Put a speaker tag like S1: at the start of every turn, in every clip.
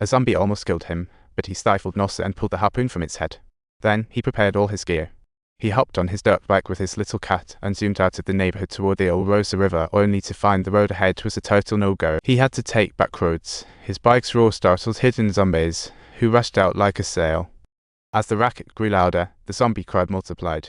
S1: A zombie almost killed him, but he stifled Nossa and pulled the harpoon from its head. Then he prepared all his gear. He hopped on his dirt bike with his little cat and zoomed out of the neighborhood toward the Rosa River, only to find the road ahead was a total no-go. He had to take back roads. His bike's roar startled hidden zombies, who rushed out like a sail. As the racket grew louder, the zombie crowd multiplied.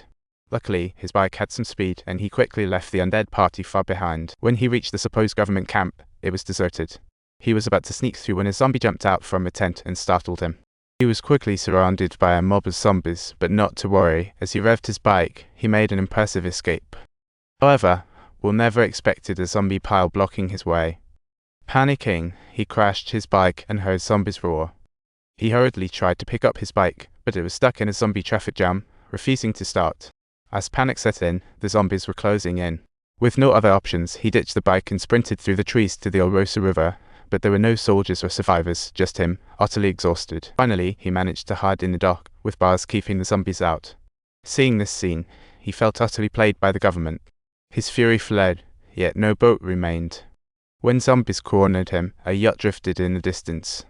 S1: Luckily, his bike had some speed, and he quickly left the undead party far behind. When he reached the supposed government camp, it was deserted. He was about to sneak through when a zombie jumped out from a tent and startled him. He was quickly surrounded by a mob of zombies, but not to worry. As he revved his bike, he made an impressive escape. However, Will never expected a zombie pile blocking his way. Panicking, he crashed his bike and heard zombies roar. He hurriedly tried to pick up his bike, but it was stuck in a zombie traffic jam, refusing to start. As panic set in, the zombies were closing in. With no other options, he ditched the bike and sprinted through the trees to the Rosa River, but there were no soldiers or survivors, just him, utterly exhausted. Finally, he managed to hide in the dock, with bars keeping the zombies out. Seeing this scene, he felt utterly played by the government. His fury fled, yet no boat remained. When zombies cornered him, a yacht drifted in the distance.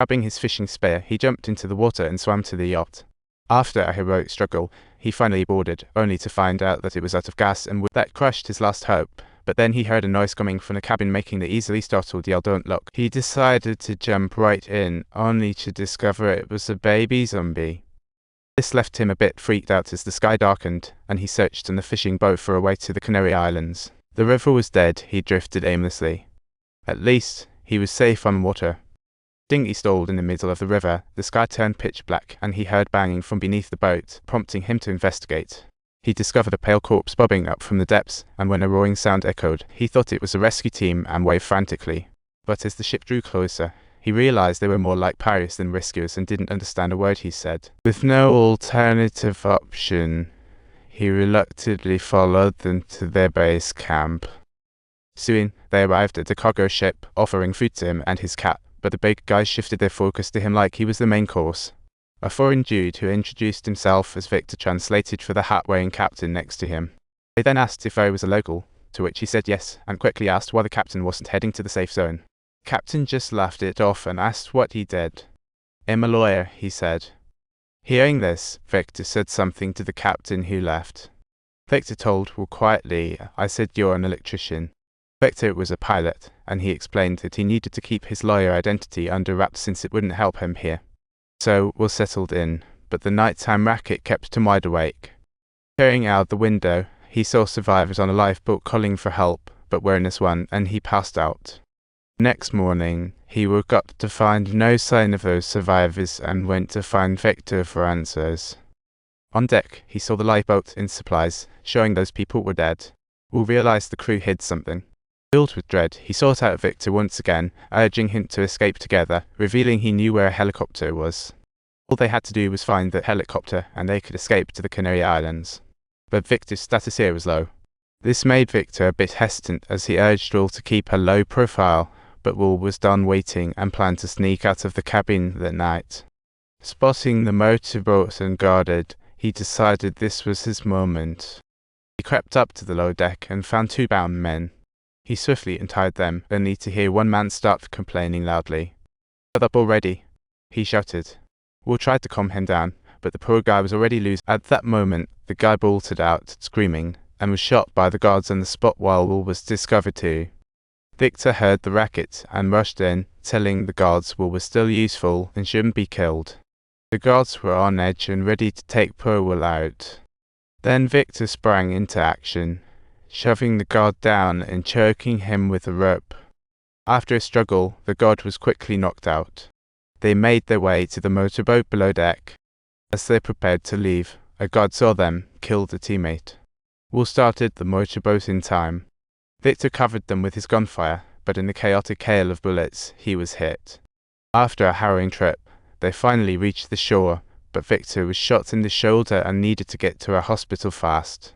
S1: Grabbing his fishing spear, he jumped into the water and swam to the yacht. After a heroic struggle, he finally boarded, only to find out that it was out of gas and that crushed his last hope. But then he heard a noise coming from the cabin, making the easily startled yell, "Don't look." He decided to jump right in, only to discover it was a baby zombie. This left him a bit freaked out as the sky darkened, and he searched in the fishing boat for a way to the Canary Islands. The river was dead, he drifted aimlessly. At least, he was safe on water. Dinghy stalled in the middle of the river, the sky turned pitch black, and he heard banging from beneath the boat, prompting him to investigate. He discovered a pale corpse bobbing up from the depths, and when a roaring sound echoed, he thought it was a rescue team and waved frantically. But as the ship drew closer, he realized they were more like pirates than rescuers and didn't understand a word he said. With no alternative option, he reluctantly followed them to their base camp. Soon, they arrived at the cargo ship, offering food to him and his cat, but the big guys shifted their focus to him like he was the main course. A foreign dude who introduced himself as Victor translated for the hat-wearing captain next to him. They then asked if I was a local, to which he said yes, and quickly asked why the captain wasn't heading to the safe zone. Captain just laughed it off and asked what he did. "I'm a lawyer," he said. Hearing this, Victor said something to the captain, who left. Victor told Will quietly, "I said you're an electrician." Victor was a pilot, and he explained that he needed to keep his lawyer identity under wraps since it wouldn't help him here. So Will settled in, but the nighttime racket kept him wide awake. Peering out the window, he saw survivors on a lifeboat calling for help, but weren't one, and he passed out. Next morning, he woke up to find no sign of those survivors and went to find Victor for answers. On deck, he saw the lifeboat and supplies, showing those people were dead. Will realized the crew hid something. Filled with dread, he sought out Victor once again, urging him to escape together, revealing he knew where a helicopter was. All they had to do was find the helicopter, and they could escape to the Canary Islands. But Victor's status here was low. This made Victor a bit hesitant as he urged Will to keep a low profile, but Will was done waiting and planned to sneak out of the cabin that night. Spotting the motorboat unguarded, he decided this was his moment. He crept up to the lower deck and found two bound men. He swiftly untied them, only to hear one man start complaining loudly. "Shut up already," he shouted. Will tried to calm him down, but the poor guy was already loose. At that moment, the guy bolted out, screaming, and was shot by the guards on the spot while Will was discovered too. Victor heard the racket and rushed in, telling the guards Will was still useful and shouldn't be killed. The guards were on edge and ready to take poor Will out. Then Victor sprang into action, shoving the guard down and choking him with a rope. After a struggle, the guard was quickly knocked out. They made their way to the motorboat below deck. As they prepared to leave, a guard saw them, killed a teammate. Will started the motorboat in time. Victor covered them with his gunfire, but in the chaotic hail of bullets, he was hit. After a harrowing trip, they finally reached the shore, but Victor was shot in the shoulder and needed to get to a hospital fast.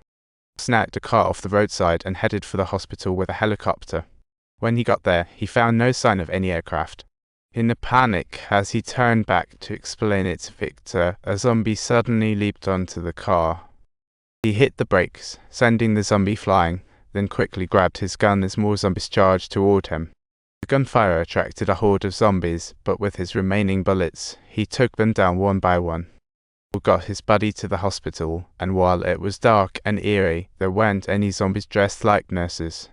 S1: Snagged a car off the roadside and headed for the hospital with a helicopter. When he got there, he found no sign of any aircraft. In a panic, as he turned back to explain it to Victor, a zombie suddenly leaped onto the car. He hit the brakes, sending the zombie flying, then quickly grabbed his gun as more zombies charged toward him. The gunfire attracted a horde of zombies, but with his remaining bullets, he took them down one by one. He got his buddy to the hospital, and while it was dark and eerie, there weren't any zombies dressed like nurses.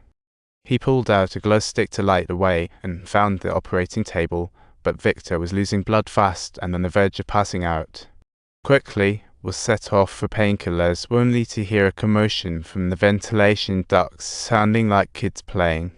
S1: He pulled out a glow stick to light the way and found the operating table, but Victor was losing blood fast and on the verge of passing out. Quickly was set off for painkillers, only to hear a commotion from the ventilation ducts sounding like kids playing.